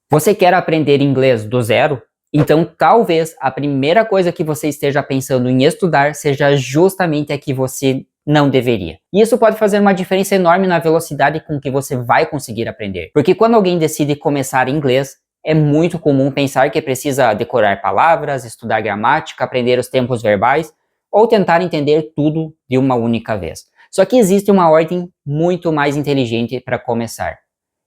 Você quer aprender inglês do zero? Então, talvez a primeira coisa que você esteja pensando em estudar seja justamente a que você não deveria. E isso pode fazer uma diferença enorme na velocidade com que você vai conseguir aprender. Porque quando alguém decide começar inglês, é muito comum pensar que precisa decorar palavras, estudar gramática, aprender os tempos verbais ou tentar entender tudo de uma única vez. Só que existe uma ordem muito mais inteligente para começar.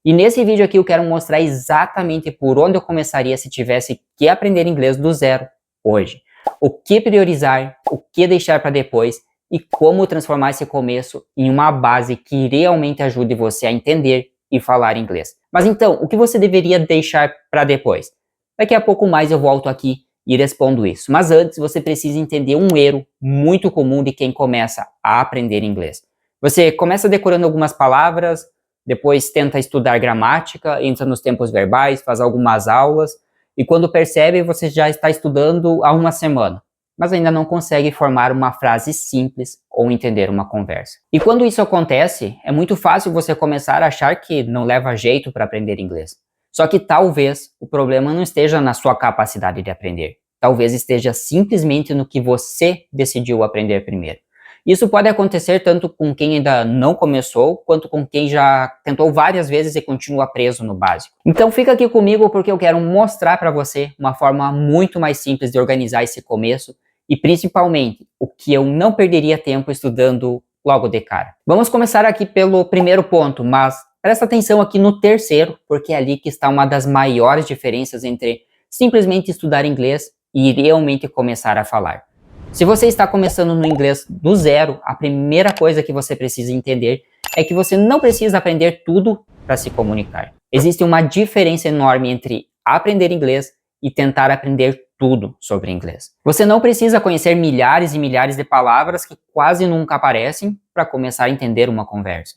E nesse vídeo aqui eu quero mostrar exatamente por onde eu começaria se tivesse que aprender inglês do zero hoje. O que priorizar, o que deixar para depois e como transformar esse começo em uma base que realmente ajude você a entender e falar inglês. Mas então, o que você deveria deixar para depois? Daqui a pouco mais eu volto aqui e respondo isso. Mas antes você precisa entender um erro muito comum de quem começa a aprender inglês. Você começa decorando algumas palavras, depois tenta estudar gramática, entra nos tempos verbais, faz algumas aulas, e quando percebe, você já está estudando há uma semana, mas ainda não consegue formar uma frase simples ou entender uma conversa. E quando isso acontece, é muito fácil você começar a achar que não leva jeito para aprender inglês. Só que talvez o problema não esteja na sua capacidade de aprender. Talvez esteja simplesmente no que você decidiu aprender primeiro. Isso pode acontecer tanto com quem ainda não começou, quanto com quem já tentou várias vezes e continua preso no básico. Então fica aqui comigo porque eu quero mostrar para você uma forma muito mais simples de organizar esse começo e principalmente o que eu não perderia tempo estudando logo de cara. Vamos começar aqui pelo primeiro ponto, mas presta atenção aqui no terceiro, porque é ali que está uma das maiores diferenças entre simplesmente estudar inglês e realmente começar a falar. Se você está começando no inglês do zero, a primeira coisa que você precisa entender é que você não precisa aprender tudo para se comunicar. Existe uma diferença enorme entre aprender inglês e tentar aprender tudo sobre inglês. Você não precisa conhecer milhares e milhares de palavras que quase nunca aparecem para começar a entender uma conversa.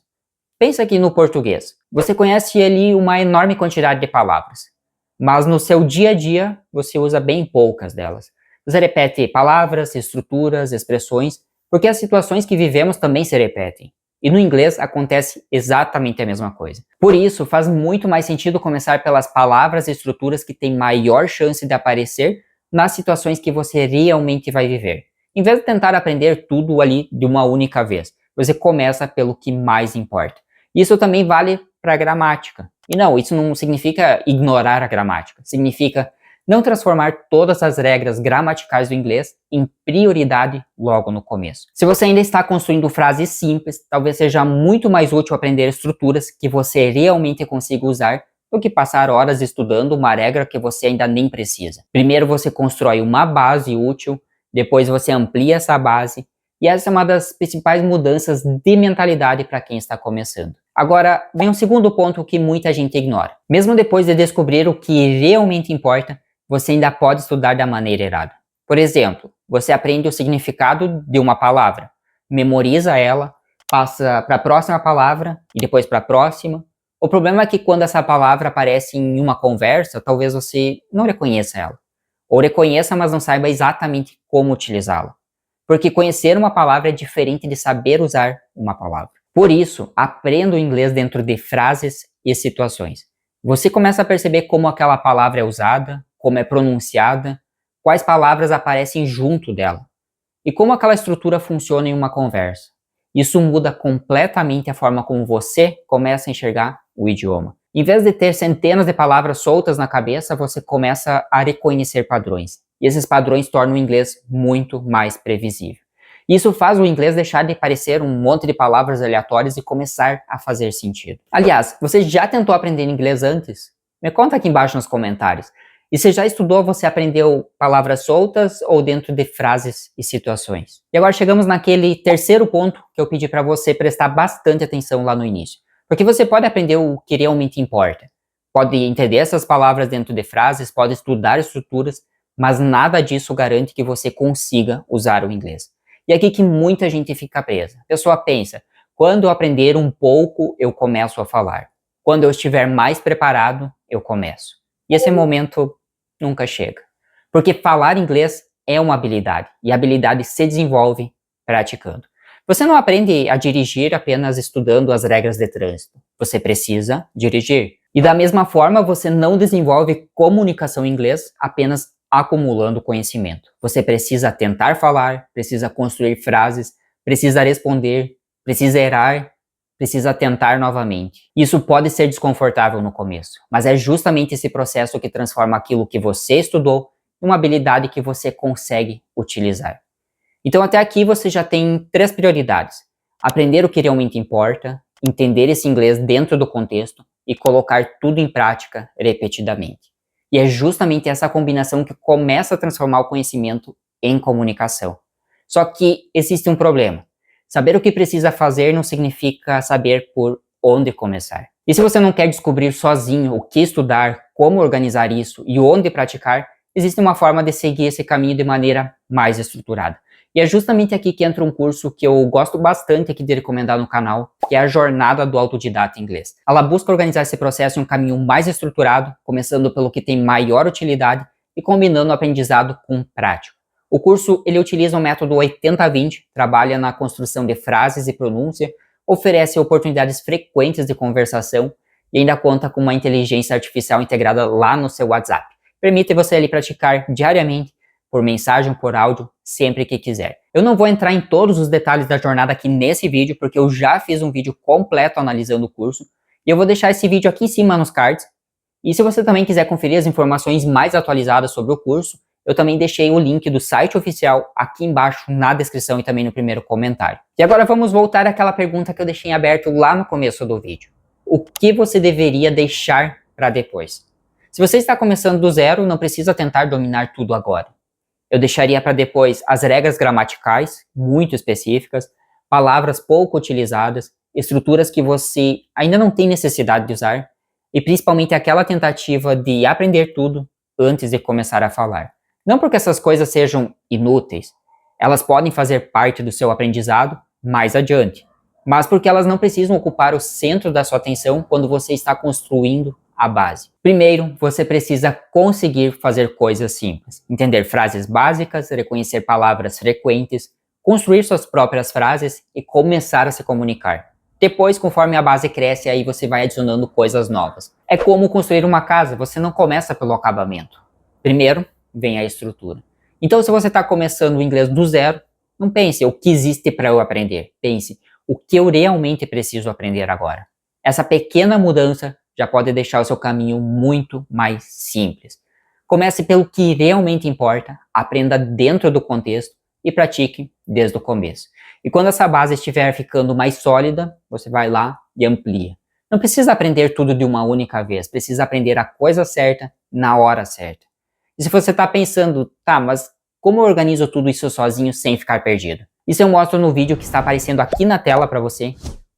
Pensa aqui no português. Você conhece ali uma enorme quantidade de palavras, mas no seu dia a dia você usa bem poucas delas. Você repete palavras, estruturas, expressões, porque as situações que vivemos também se repetem. E no inglês acontece exatamente a mesma coisa. Por isso, faz muito mais sentido começar pelas palavras e estruturas que têm maior chance de aparecer nas situações que você realmente vai viver. Em vez de tentar aprender tudo ali de uma única vez, você começa pelo que mais importa. Isso também vale para a gramática. E não, isso não significa ignorar a gramática. Significa não transformar todas as regras gramaticais do inglês em prioridade logo no começo. Se você ainda está construindo frases simples, talvez seja muito mais útil aprender estruturas que você realmente consiga usar do que passar horas estudando uma regra que você ainda nem precisa. Primeiro você constrói uma base útil, depois você amplia essa base, e essa é uma das principais mudanças de mentalidade para quem está começando. Agora, vem um segundo ponto que muita gente ignora. Mesmo depois de descobrir o que realmente importa, você ainda pode estudar da maneira errada. Por exemplo, você aprende o significado de uma palavra, memoriza ela, passa para a próxima palavra e depois para a próxima. O problema é que quando essa palavra aparece em uma conversa, talvez você não reconheça ela. Ou reconheça, mas não saiba exatamente como utilizá-la. Porque conhecer uma palavra é diferente de saber usar uma palavra. Por isso, aprenda o inglês dentro de frases e situações. Você começa a perceber como aquela palavra é usada, como é pronunciada, quais palavras aparecem junto dela e como aquela estrutura funciona em uma conversa. Isso muda completamente a forma como você começa a enxergar o idioma. Em vez de ter centenas de palavras soltas na cabeça, você começa a reconhecer padrões. E esses padrões tornam o inglês muito mais previsível. Isso faz o inglês deixar de parecer um monte de palavras aleatórias e começar a fazer sentido. Aliás, você já tentou aprender inglês antes? Me conta aqui embaixo nos comentários. E você já estudou, você aprendeu palavras soltas ou dentro de frases e situações? E agora chegamos naquele terceiro ponto que eu pedi para você prestar bastante atenção lá no início. Porque você pode aprender o que realmente importa. Pode entender essas palavras dentro de frases, pode estudar estruturas, mas nada disso garante que você consiga usar o inglês. E é aqui que muita gente fica presa. A pessoa pensa, quando eu aprender um pouco, eu começo a falar. Quando eu estiver mais preparado, eu começo. E esse momento nunca chega. Porque falar inglês é uma habilidade, e a habilidade se desenvolve praticando. Você não aprende a dirigir apenas estudando as regras de trânsito. Você precisa dirigir. E da mesma forma, você não desenvolve comunicação em inglês apenas acumulando conhecimento. Você precisa tentar falar, precisa construir frases, precisa responder, precisa errar, precisa tentar novamente. Isso pode ser desconfortável no começo, mas é justamente esse processo que transforma aquilo que você estudou em uma habilidade que você consegue utilizar. Então até aqui você já tem 3 prioridades: aprender o que realmente importa, entender esse inglês dentro do contexto e colocar tudo em prática repetidamente. E é justamente essa combinação que começa a transformar o conhecimento em comunicação. Só que existe um problema. Saber o que precisa fazer não significa saber por onde começar. E se você não quer descobrir sozinho o que estudar, como organizar isso e onde praticar, existe uma forma de seguir esse caminho de maneira mais estruturada. E é justamente aqui que entra um curso que eu gosto bastante aqui de recomendar no canal, que é a Jornada do Autodidata em Inglês. Ela busca organizar esse processo em um caminho mais estruturado, começando pelo que tem maior utilidade e combinando o aprendizado com o prático. O curso ele utiliza o método 80-20, trabalha na construção de frases e pronúncia, oferece oportunidades frequentes de conversação e ainda conta com uma inteligência artificial integrada lá no seu WhatsApp. Permite você ali praticar diariamente, por mensagem, por áudio, sempre que quiser. Eu não vou entrar em todos os detalhes da jornada aqui nesse vídeo, porque eu já fiz um vídeo completo analisando o curso, e eu vou deixar esse vídeo aqui em cima nos cards. E se você também quiser conferir as informações mais atualizadas sobre o curso, eu também deixei o link do site oficial aqui embaixo na descrição e também no primeiro comentário. E agora vamos voltar àquela pergunta que eu deixei aberto lá no começo do vídeo. O que você deveria deixar para depois? Se você está começando do zero, não precisa tentar dominar tudo agora. Eu deixaria para depois as regras gramaticais, muito específicas, palavras pouco utilizadas, estruturas que você ainda não tem necessidade de usar, e principalmente aquela tentativa de aprender tudo antes de começar a falar. Não porque essas coisas sejam inúteis, elas podem fazer parte do seu aprendizado mais adiante, mas porque elas não precisam ocupar o centro da sua atenção quando você está construindo a base. Primeiro, você precisa conseguir fazer coisas simples, entender frases básicas, reconhecer palavras frequentes, construir suas próprias frases e começar a se comunicar. Depois, conforme a base cresce, aí você vai adicionando coisas novas. É como construir uma casa, você não começa pelo acabamento. Primeiro, vem a estrutura. Então, se você está começando o inglês do zero, não pense o que existe para eu aprender. Pense o que eu realmente preciso aprender agora. Essa pequena mudança já pode deixar o seu caminho muito mais simples. Comece pelo que realmente importa, aprenda dentro do contexto e pratique desde o começo. E quando essa base estiver ficando mais sólida, você vai lá e amplia. Não precisa aprender tudo de uma única vez, precisa aprender a coisa certa na hora certa. E se você está pensando, tá, mas como eu organizo tudo isso sozinho sem ficar perdido? Isso eu mostro no vídeo que está aparecendo aqui na tela para você,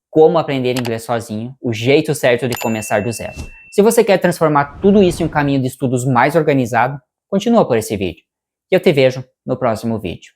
como aprender inglês sozinho, o jeito certo de começar do zero. Se você quer transformar tudo isso em um caminho de estudos mais organizado, continua por esse vídeo. E eu te vejo no próximo vídeo.